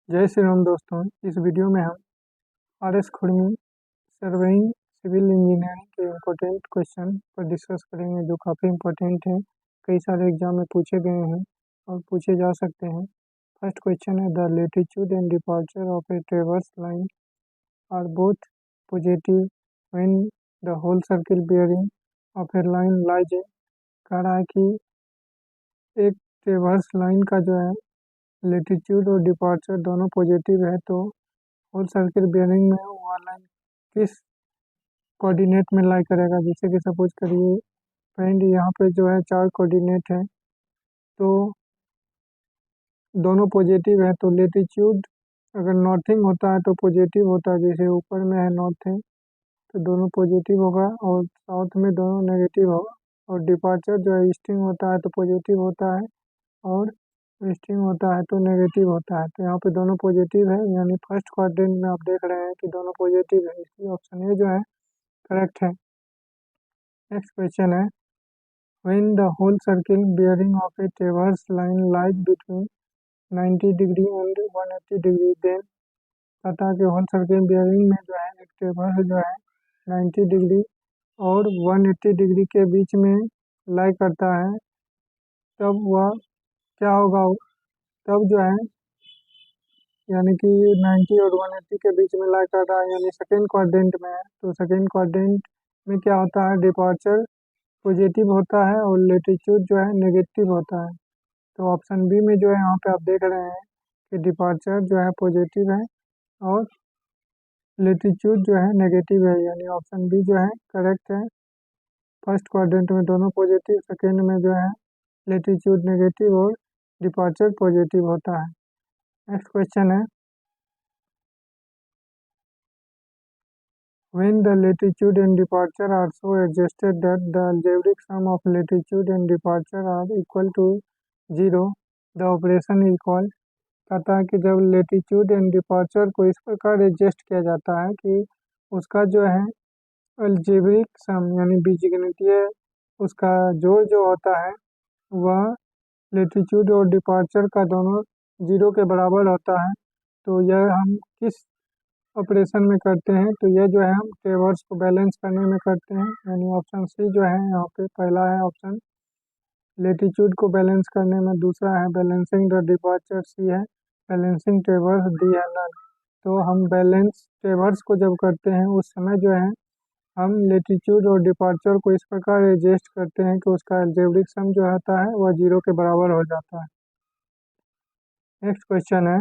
जय श्री राम दोस्तों। इस वीडियो में हम आर.एस. खुरमी सर्वेइंग सिविल इंजीनियरिंग के इम्पोर्टेंट क्वेश्चन पर डिस्कस करेंगे जो काफ़ी इम्पोर्टेंट हैं, कई सारे एग्जाम में पूछे गए हैं और पूछे जा सकते हैं। फर्स्ट क्वेश्चन है, the latitude and departure of a traverse line are both positive when the whole circle bearing of a line lies. कह रहा है कि एक ट्रेवर्स लाइन का जो है लेटीट्यूड और डिपार्चर दोनों पॉजिटिव है, तो होल सर्किल बियरिंग में वो लाइन किस कोऑर्डिनेट में लाई करेगा। जैसे कि सपोज करिए फ्रेंड, यहाँ पे जो है 4 कोऑर्डिनेट है, तो दोनों पॉजिटिव है, तो लेटीट्यूड अगर नॉर्थिंग होता है तो पॉजिटिव होता है, जैसे ऊपर में है नॉर्थ है तो दोनों पॉजिटिव होगा, और साउथ में दोनों नेगेटिव होगा। और डिपार्चर जो है ईस्टिंग होता है तो पॉजिटिव होता है, और वेस्टिंग होता है तो नेगेटिव होता है। तो यहाँ पे दोनों पॉजिटिव है, यानी फर्स्ट क्वाड्रेंट में आप देख रहे हैं कि दोनों पॉजिटिव है, इसलिए ऑप्शन ए जो है करेक्ट है। नेक्स्ट क्वेश्चन है, when the whole circle bearing of a traverse line lies between 90 degree and 180 degree, then पता कि होल सर्किल बियरिंग में जो है एक ट्रेवर्स जो है 90 डिग्री और 180 डिग्री के बीच में लाई करता है, तब वह क्या होगा। तब जो है यानी कि 90 और 180 के बीच में लाई कर रहा है, यानी सेकेंड क्वाड्रेंट में है, तो सेकेंड क्वाड्रेंट में क्या होता है, डिपार्चर पॉजिटिव होता है और लेटीट्यूड जो है नेगेटिव होता है। तो ऑप्शन बी में जो है यहाँ पे आप देख रहे हैं कि डिपार्चर जो है पॉजिटिव है और लेटीट्यूड जो है नेगेटिव है, यानी ऑप्शन बी जो है करेक्ट है। फर्स्ट क्वाड्रेंट में दोनों पॉजिटिव, सेकेंड में जो है लेटीट्यूड नेगेटिव और डिपार्चर पॉजिटिव होता है। नेक्स्ट क्वेश्चन है, when the latitude and departure are so adjusted that the algebraic sum of latitude and departure are equal to 0, the operation is called। कहता है कि जब लेटीट्यूड एंड डिपार्चर को इस प्रकार एडजस्ट किया जाता है कि उसका जो है अलजेब्रिक सम यानी बीजगणितीय उसका जोड़ जो होता है वह लेटीट्यूड और डिपार्चर का दोनों 0 के बराबर होता है, तो यह हम किस ऑपरेशन में करते हैं, तो यह जो है हम ट्रेवर्स को बैलेंस करने में करते हैं, यानी ऑप्शन सी जो है यहाँ पे पहला है ऑप्शन लेटीट्यूड को बैलेंस करने में, दूसरा है बैलेंसिंग द डिपार्चर, सी है बैलेंसिंग ट्रेवर्स, डी है नन। तो हम बैलेंस ट्रेवर्स को जब करते हैं उस समय जो है हम लेटीट्यूड और डिपार्चर को इस प्रकार एडजस्ट करते हैं कि उसका अलजेब्रिक सम जो होता है वह 0 के बराबर हो जाता है। नेक्स्ट क्वेश्चन है,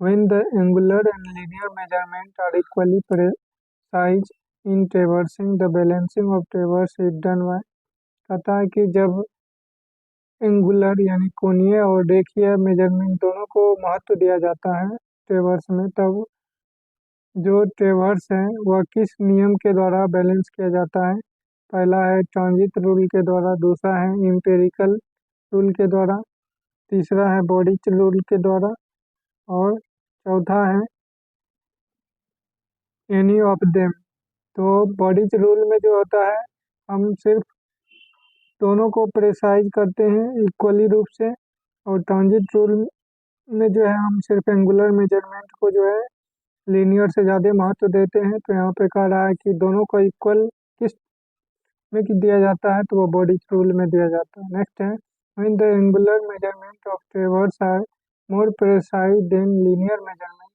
when the angular and linear measurement are equally precise in traversing, the balancing of traverse is done by। कहता है कि जब एंगुलर यानी कोणीय और रेखीय मेजरमेंट दोनों को महत्व दिया जाता है ट्रेवर्स में, तब जो ट्रेवर्स है वह किस नियम के द्वारा बैलेंस किया जाता है। पहला है ट्रांजिट रूल के द्वारा, दूसरा है एम्पिरिकल रूल के द्वारा, तीसरा है बॉडिच रूल के द्वारा, और चौथा है एनी ऑफ देम। तो बॉडीज रूल में जो होता है हम सिर्फ दोनों को प्रेसाइज करते हैं इक्वली रूप से, और ट्रांजिट रूल में जो है हम सिर्फ एंगुलर मेजरमेंट को जो है लीनियर से ज़्यादा महत्व देते हैं। तो यहाँ पे कह रहा है कि दोनों को इक्वल किस में दिया जाता है, तो वो बॉडीज रूल में दिया जाता है। नेक्स्ट है, when the angular measurement of traverse are more precise than linear measurement.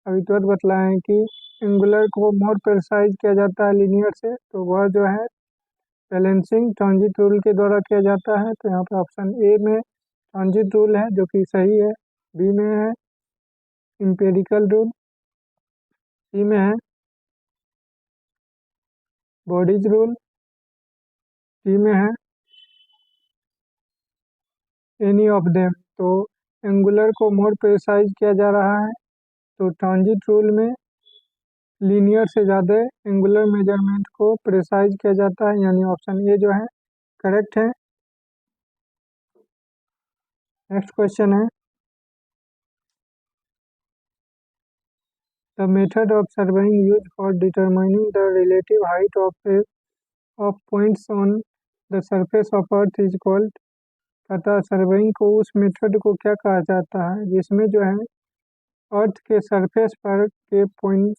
अभी तुरंत बतलाएं कि एंगुलर को मोर प्रिसाइज किया जाता है लीनियर से, तो वह जो है बैलेंसिंग ट्रांजिट रूल के द्वारा किया जाता है। तो यहाँ पे ऑप्शन ए में ट्रांजिट रूल है जो कि सही है, बी में है एम्पिरिकल रूल, सी में है बॉडीज रूल, डी में है एनी ऑफ देम। तो एंगुलर को मोर प्रिसाइज किया जा रहा है, तो ट्रांजिट रूल में लीनियर से ज़्यादा एंगुलर मेजरमेंट को प्रिसाइज किया जाता है, यानी ऑप्शन ए जो है करेक्ट है। नेक्स्ट क्वेश्चन है, the method of surveying use for determining the relative height of points on the surface of earth is called। तथा सर्वेइंग को उस मेथड को क्या कहा जाता है जिसमें जो है अर्थ के सरफेस पर के पॉइंट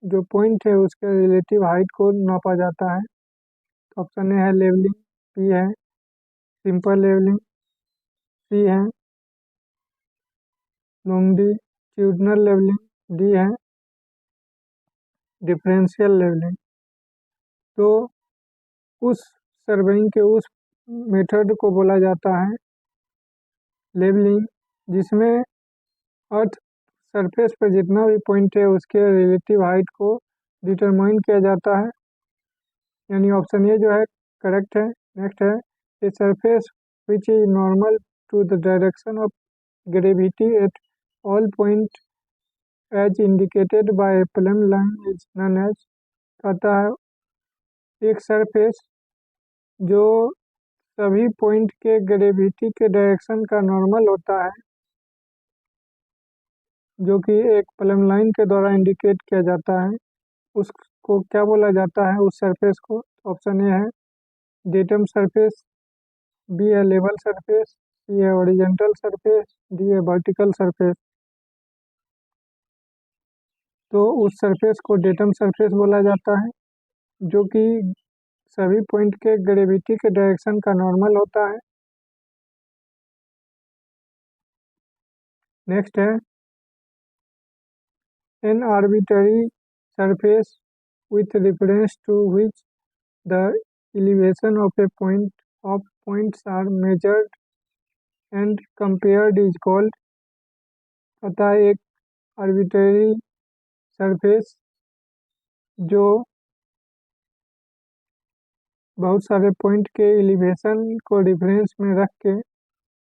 जो पॉइंट है उसके रिलेटिव हाइट को नापा जाता है। तो ऑप्शन ए है लेवलिंग, बी है सिंपल लेवलिंग, सी है लॉन्गिट्यूडनल लेवलिंग, डी है डिफरेंशियल लेवलिंग। तो उस सर्वेइंग के उस मेथड को बोला जाता है लेवलिंग, जिसमें अर्थ सरफेस पर जितना भी पॉइंट है उसके रिलेटिव हाइट को डिटरमाइन किया जाता है, यानी ऑप्शन ए जो है करेक्ट है। नेक्स्ट है a surface which is normal to the direction of gravity at all point as indicated by a plumb line is known as. कहता है एक सरफेस जो सभी पॉइंट के ग्रेविटी के डायरेक्शन का नॉर्मल होता है, जो कि एक प्लम लाइन के द्वारा इंडिकेट किया जाता है, उसको क्या बोला जाता है उस सरफेस को। ऑप्शन ए है डेटम सरफेस, बी है लेवल सरफेस, सी है हॉरिजॉन्टल सरफेस, डी है वर्टिकल सरफेस। तो उस सरफेस को डेटम सरफेस बोला जाता है जो कि सभी पॉइंट के ग्रेविटी के डायरेक्शन का नॉर्मल होता है। नेक्स्ट है N arbitrary surface with reference to which the elevation of a point of points are measured and compared is called। अतः एक आर्बिट्ररी सरफेस जो बहुत सारे पॉइंट के एलिवेशन को रिफरेंस में रख के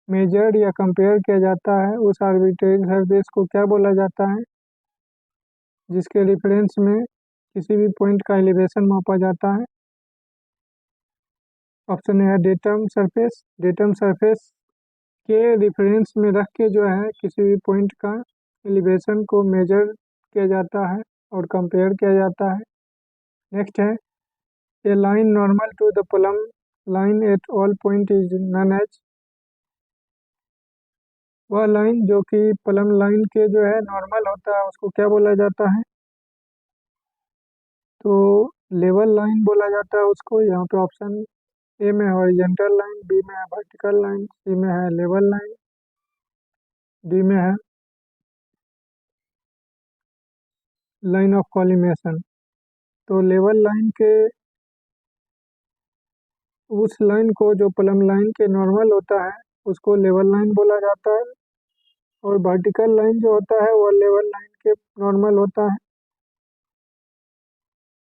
मेजर्ड या कंपेयर किया जाता है, उस आर्बिट्ररी सरफेस को क्या बोला जाता है जिसके रिफरेंस में किसी भी पॉइंट का एलिवेशन मापा जाता है। ऑप्शन ए है डेटम सरफेस। डेटम सरफेस के रिफरेंस में रख के जो है किसी भी पॉइंट का एलिवेशन को मेजर किया जाता है और कंपेयर किया जाता है। नेक्स्ट है a line normal to the plumb line at all point is known as. वह लाइन जो कि प्लम लाइन के जो है नॉर्मल होता है उसको क्या बोला जाता है। तो लेवल लाइन बोला जाता है उसको। यहाँ पे ऑप्शन ए में हॉरिजॉन्टल लाइन, बी में है वर्टिकल लाइन, सी में है लेवल लाइन, डी में है लाइन ऑफ कॉलिमेशन। तो लेवल लाइन के उस लाइन को जो प्लम लाइन के नॉर्मल होता है उसको लेवल लाइन बोला जाता है, और वर्टिकल लाइन जो होता है वह लेवल लाइन के नॉर्मल होता है।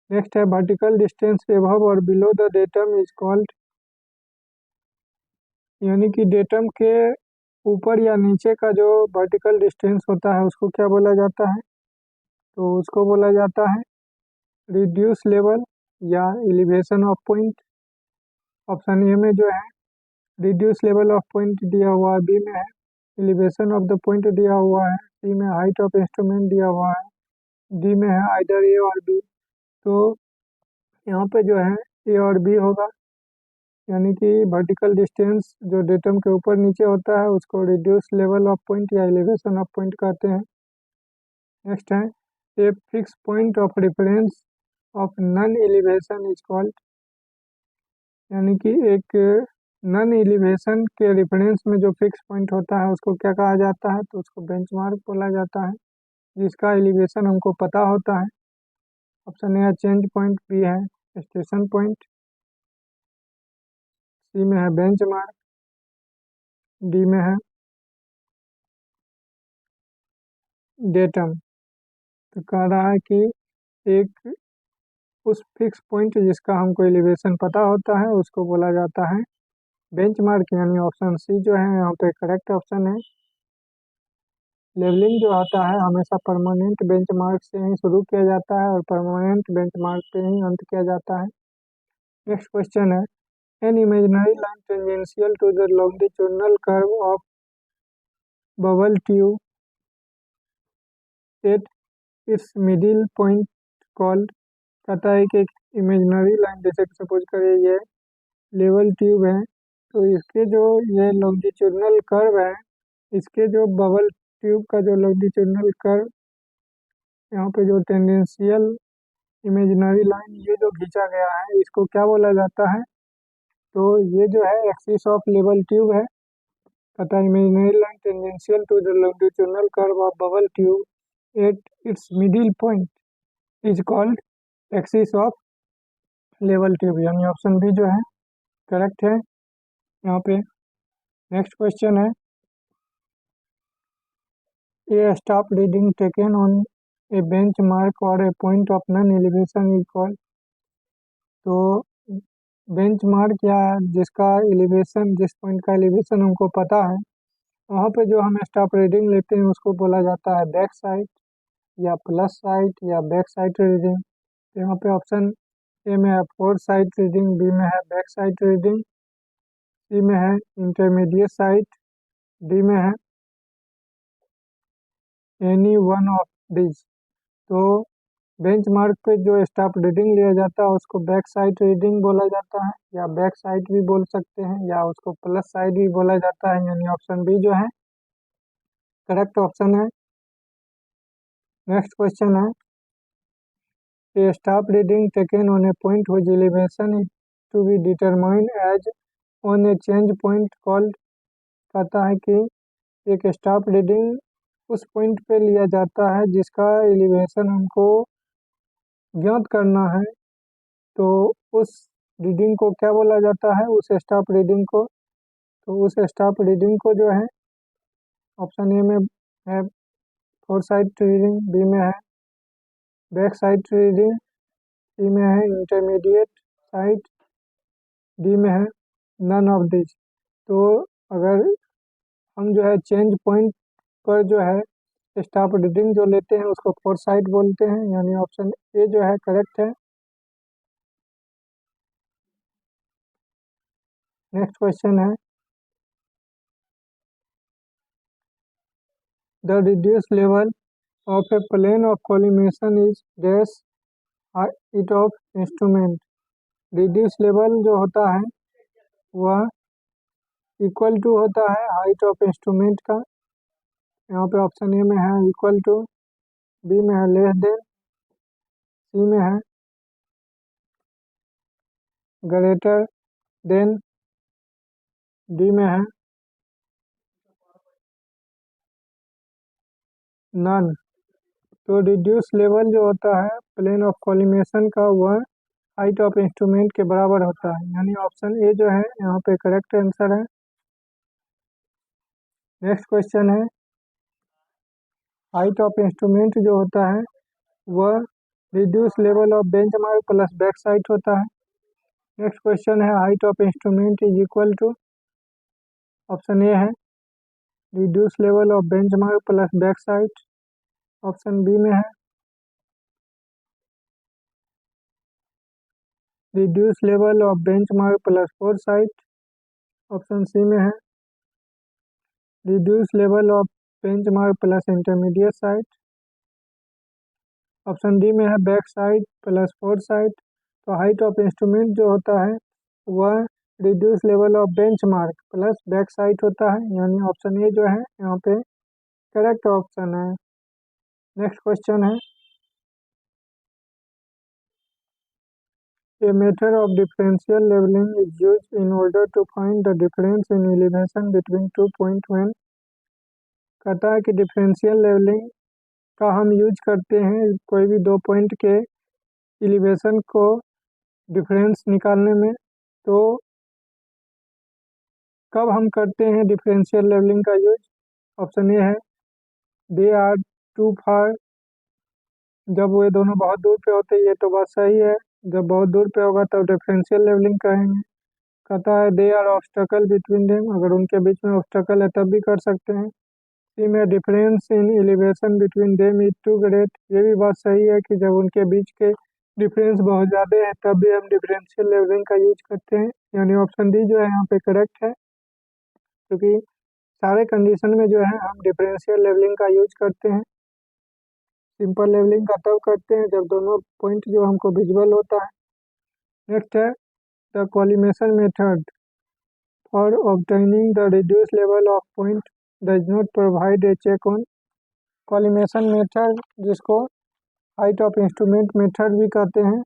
नेक्स्ट है वर्टिकल डिस्टेंस एबव और below the datum is called. यानी कि डेटम के ऊपर या नीचे का जो वर्टिकल डिस्टेंस होता है उसको क्या बोला जाता है। तो उसको बोला जाता है रिड्यूस लेवल या elevation of point. Option A में जो है रिड्यूस लेवल ऑफ पॉइंट दिया हुआ है, बी में है एलिवेशन ऑफ द पॉइंट दिया हुआ है, सी में हाइट ऑफ इंस्ट्रूमेंट दिया हुआ है, डी में है आइदर ए और बी। तो यहाँ पे जो है ए और बी होगा, यानी कि वर्टिकल डिस्टेंस जो डेटम के ऊपर नीचे होता है उसको रिड्यूस लेवल ऑफ पॉइंट या एलिवेशन ऑफ पॉइंट कहते हैं। नेक्स्ट है a fix point of reference of known elevation is called. यानी कि एक नन एलिवेशन के रेफरेंस में जो फिक्स पॉइंट होता है उसको क्या कहा जाता है। तो उसको बेंचमार्क बोला जाता है, जिसका एलिवेशन हमको पता होता है। ऑप्शन ए है चेंज पॉइंट, बी है स्टेशन पॉइंट, सी में है बेंचमार्क, डी में है डेटम। तो कह रहा है कि एक उस फिक्स पॉइंट जिसका हमको एलिवेशन पता होता है उसको बोला जाता है बेंचमार्क, यानी ऑप्शन सी जो है यहाँ पे करेक्ट ऑप्शन है। लेवलिंग जो होता है हमेशा परमानेंट बेंचमार्क से ही शुरू किया जाता है और परमानेंट बेंचमार्क पे ही अंत किया जाता है। नेक्स्ट क्वेश्चन है an imaginary line tangential to the longitudinal curve of bubble tube at its middle point called. कहता है कि एक इमेजिनरी लाइन जैसे कि सपोज करिए ये लेवल ट्यूब है तो इसके जो ये लॉन्गिट्यूडनल कर्व है, इसके जो बबल ट्यूब का जो लॉन्गिट्यूडनल कर्व, यहाँ पे जो टेंडेंशियल इमेजिनरी लाइन ये जो खींचा गया है, इसको क्या बोला जाता है? तो ये जो है एक्सिस ऑफ लेवल ट्यूब है तथा imaginary line tangential to the longitudinal curve of bubble tube at its middle point is called axis of level tube, यानी ऑप्शन बी जो है करेक्ट है यहाँ पे। नेक्स्ट क्वेश्चन है, a staff reading taken on a bench mark or a point of known elevation is called. तो bench mark या जिसका एलिवेशन, जिस पॉइंट का एलिवेशन हमको पता है, वहाँ पे जो हम स्टाफ रीडिंग लेते हैं उसको बोला जाता है बैक साइड या प्लस साइड या बैक साइड रीडिंग। तो यहाँ पे ऑप्शन ए में है फोर साइड रीडिंग, बी में है बैक साइड रीडिंग, सी में है इंटरमीडिएट साइड, डी में है एनी वन ऑफ दिस। तो बेंच मार्क पे जो स्टाफ रीडिंग लिया जाता है उसको बैक साइड रीडिंग बोला जाता है, या बैक साइड भी बोल सकते हैं, या उसको प्लस साइड भी बोला जाता है, यानी ऑप्शन बी जो है करेक्ट ऑप्शन है। नेक्स्ट क्वेश्चन है, a staff reading taken on a point whose elevation is to be determined as on a change point called. कहता है कि एक स्टाफ रीडिंग उस पॉइंट पे लिया जाता है जिसका एलिवेशन हमको ज्ञात करना है, तो उस रीडिंग को क्या बोला जाता है, उस स्टाफ रीडिंग को? तो उस स्टाफ रीडिंग को जो है ऑप्शन ए में है फोर साइड रीडिंग, बी में है बैक साइड रीडिंग, सी में है इंटरमीडिएट साइड, डी में है नन ऑफ दिस। तो अगर हम जो है चेंज पॉइंट पर जो है स्टाफ रीडिंग जो लेते हैं उसको फोर साइड बोलते हैं, यानी ऑप्शन ए जो है करेक्ट है। नेक्स्ट क्वेश्चन है, the reduce level of a plane of collimation is dash height of instrument. Reduce level जो होता है वह इक्वल टू होता है हाइट ऑफ इंस्ट्रूमेंट का। यहाँ पे ऑप्शन ए में है इक्वल टू, बी में है लेस देन, सी में है ग्रेटर देन, डी में है नन। तो रिड्यूस लेवल जो होता है प्लेन ऑफ कॉलिमेशन का वह हाइट ऑफ इंस्ट्रूमेंट के बराबर होता है, यानी ऑप्शन ए जो है यहाँ पे करेक्ट आंसर है। नेक्स्ट क्वेश्चन है, हाइट ऑफ इंस्ट्रूमेंट जो होता है वह reduce level of benchmark plus back sight होता है। नेक्स्ट क्वेश्चन है, height of instrument is equal to, option A है reduce level of benchmark plus back sight, option B में है reduce level of benchmark plus fore sight, option C में है reduce level of benchmark plus intermediate sight, option D में है back side plus fore site. तो height of instrument जो होता है वह reduce level of benchmark plus back sight होता है, यानी ऑप्शन ए जो है यहाँ पे करेक्ट ऑप्शन है। नेक्स्ट क्वेश्चन है, A method of differential leveling is used in order to find the difference in elevation between 2 points when। कहता है कि डिफरेंशियल लेवलिंग का हम यूज करते हैं कोई भी दो पॉइंट के एलिवेशन को डिफरेंस निकालने में। तो कब हम करते हैं डिफरेंशियल लेवलिंग का यूज? ऑप्शन ए है दे आर टू फार, जब वे दोनों बहुत दूर पे होते हैं, ये तो बात सही है, जब बहुत दूर पे होगा तब डिफरेंशियल लेवलिंग कहेंगे। कहता है they are obstacle between them, अगर उनके बीच में ऑब्स्टकल है तब भी कर सकते हैं। सी में difference in elevation between them is too great, ये भी बात सही है कि जब उनके बीच के डिफरेंस बहुत ज़्यादा है तब भी हम डिफरेंशियल लेवलिंग का यूज करते हैं, यानी ऑप्शन डी जो है यहाँ पे करेक्ट है, क्योंकि सारे कंडीशन में जो है हम डिफरेंशियल लेवलिंग का यूज करते हैं। सिंपल लेवलिंग का तब करते हैं जब दोनों पॉइंट जो हमको विजुअल होता है। नेक्स्ट है the collimation method for obtaining the reduced level of point does not provide a check on collimation method, जिसको हाइट ऑफ इंस्ट्रूमेंट मेथड भी कहते हैं,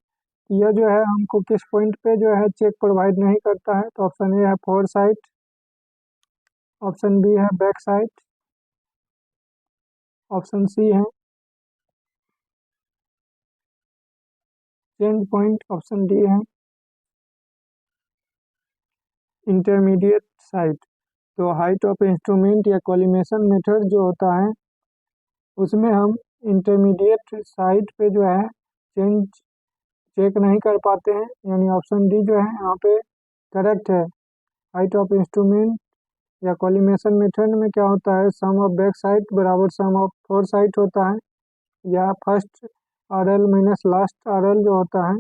यह जो है हमको किस पॉइंट पे जो है चेक प्रोवाइड नहीं करता है। तो ऑप्शन ए है फोर साइट, ऑप्शन बी है बैक साइट, ऑप्शन सी है चेंज पॉइंट, ऑप्शन डी है इंटरमीडिएट साइट। तो हाइट ऑफ इंस्ट्रूमेंट या कॉलिमेशन मेथड जो होता है उसमें हम इंटरमीडिएट साइट पे जो है चेक नहीं कर पाते हैं, यानी ऑप्शन डी जो है यहाँ पे करेक्ट है। हाइट ऑफ इंस्ट्रूमेंट या कॉलिमेशन मेथड में क्या होता है, सम ऑफ बैक साइट बराबर सम ऑफ फोर साइट होता है, या first RL minus last RL जो होता है।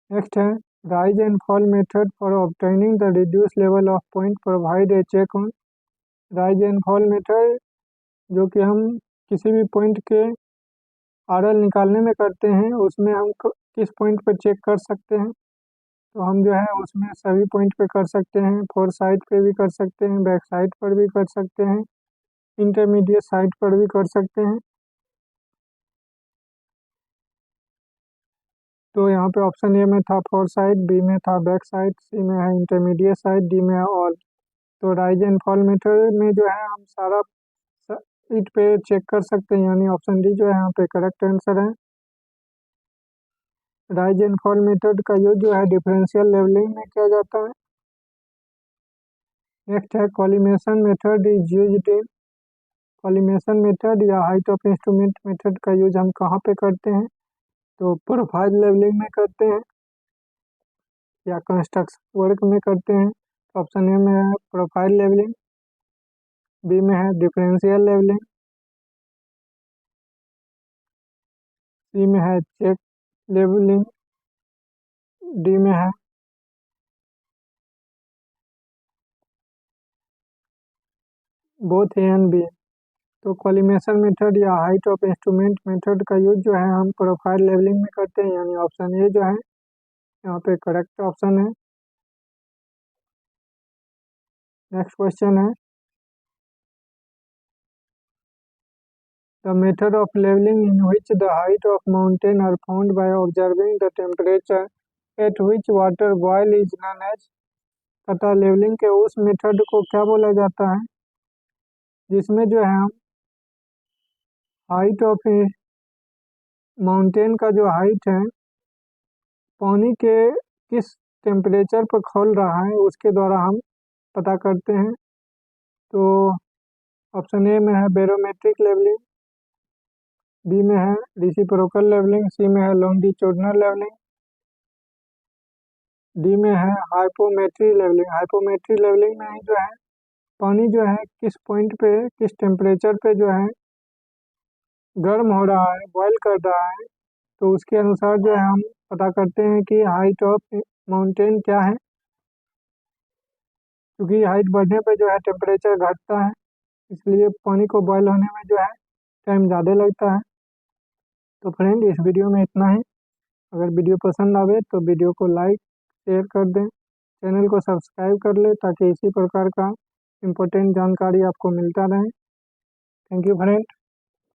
नेक्स्ट है rise and fall method for obtaining the reduce level of point provide a check on. Rise and fall method जो कि हम किसी भी पॉइंट के RL निकालने में करते हैं, उसमें हम किस पॉइंट पर चेक कर सकते हैं। तो हम जो है उसमें सभी पॉइंट पे कर सकते हैं, फोर साइड पे भी कर सकते हैं, बैक साइड पर भी कर सकते हैं, इंटरमीडिएट साइड पर भी कर सकते हैं। तो यहाँ पे ऑप्शन ए में था फोर साइड, बी में था बैक साइड, सी में है इंटरमीडिएट साइड, डी में है ऑल। तो राइज एंड फॉल मेथड में जो है हम सारा साइड पे चेक कर सकते हैं, यानी ऑप्शन डी जो है यहाँ पे करेक्ट आंसर है। राइज एंड फॉल मेथड का यूज जो है डिफरेंशियल लेवलिंग में किया जाता है। नेक्स्ट है collimation method is used in. Collimation method या हाइट ऑफ इंस्ट्रूमेंट मेथड का यूज हम कहाँ पे करते हैं, तो प्रोफाइल लेवलिंग में करते हैं या कंस्ट्रक्शन वर्क में करते हैं। ऑप्शन ए में है प्रोफाइल लेवलिंग, बी में है डिफरेंशियल लेवलिंग, सी में है चेक लेवलिंग, डी में है बोथ ए एंड बी। तो कॉलिमेशन मेथड या हाइट ऑफ इंस्ट्रूमेंट मेथड का यूज जो है हम प्रोफाइल लेवलिंग में करते हैं, यानी ऑप्शन ए जो है यहाँ पे करेक्ट ऑप्शन है। नेक्स्ट क्वेश्चन है the method of levelling in which the height of mountain are found by observing the temperature at which water boil is known as. तथा लेवलिंग के उस मेथड को क्या बोला जाता है जिसमें जो है हम हाइट ऑफ माउंटेन का जो हाइट है पानी के किस टेम्परेचर पर खोल रहा है उसके द्वारा हम पता करते हैं। तो ऑप्शन ए में है बैरोमेट्रिक लेवलिंग, बी में है रेसिप्रोकल लेवलिंग, सी में है लॉन्गिट्यूडिनल लेवलिंग, डी में है हाइपोमेट्री लेवलिंग। हाइपोमेट्री लेवलिंग में ही जो है पानी जो है किस पॉइंट पे किस टेम्परेचर पे जो है गर्म हो रहा है, बॉयल कर रहा है, तो उसके अनुसार जो है हम पता करते हैं कि हाइट ऑफ माउंटेन क्या है। क्योंकि हाइट बढ़ने पे जो है टेम्परेचर घटता है, इसलिए पानी को बॉयल होने में जो है टाइम ज़्यादा लगता है। तो फ्रेंड इस वीडियो में इतना ही। अगर वीडियो पसंद आवे तो वीडियो को लाइक शेयर कर दें, चैनल को सब्सक्राइब कर ले ताकि इसी प्रकार का इम्पोर्टेंट जानकारी आपको मिलता रहे। Thank you friend.